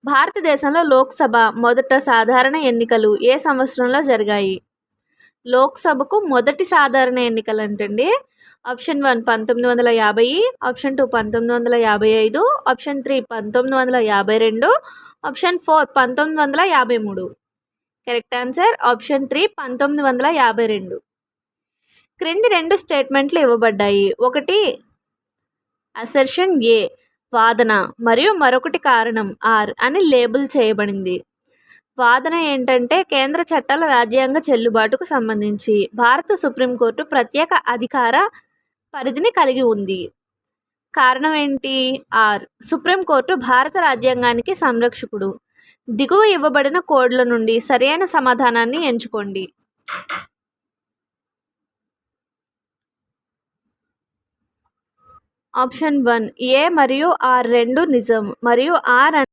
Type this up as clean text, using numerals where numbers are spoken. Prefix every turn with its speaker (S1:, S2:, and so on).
S1: భారతదేశంలో లోక్సభ మొదట సాధారణ ఎన్నికలు ఏ సంవత్సరంలో జరిగాయి? లోక్సభకు మొదటి సాధారణ ఎన్నికలు అంటండి. Option 1 1950, option 2 1955, option 3 1952, option 4 1953. Correct answer option 3 1952. క్రింది 2 స్టేట్మెంట్లు ఇవ్వబడ్డాయి. ఒకటి అసెర్షన్ ఏ వాదన మరియు మరొకటి కారణం ఆర్ అని లేబుల్ చేయబడింది. వాదన ఏంటంటే కేంద్ర చట్టాల రాజ్యాంగ చెల్లుబాటుకు సంబంధించి భారత సుప్రీంకోర్టు ప్రత్యేక అధికార పరిధిని కలిగి ఉంది. కారణం ఏంటి? ఆర్ సుప్రీంకోర్టు భారత రాజ్యాంగానికి సంరక్షకుడు. దిగువ ఇవ్వబడిన కోడ్ల నుండి సరైన సమాధానాన్ని ఎంచుకోండి. ఆప్షన్ 1 ఏ మరియు ఆర్ రెండు నిజం మరియు ఆర్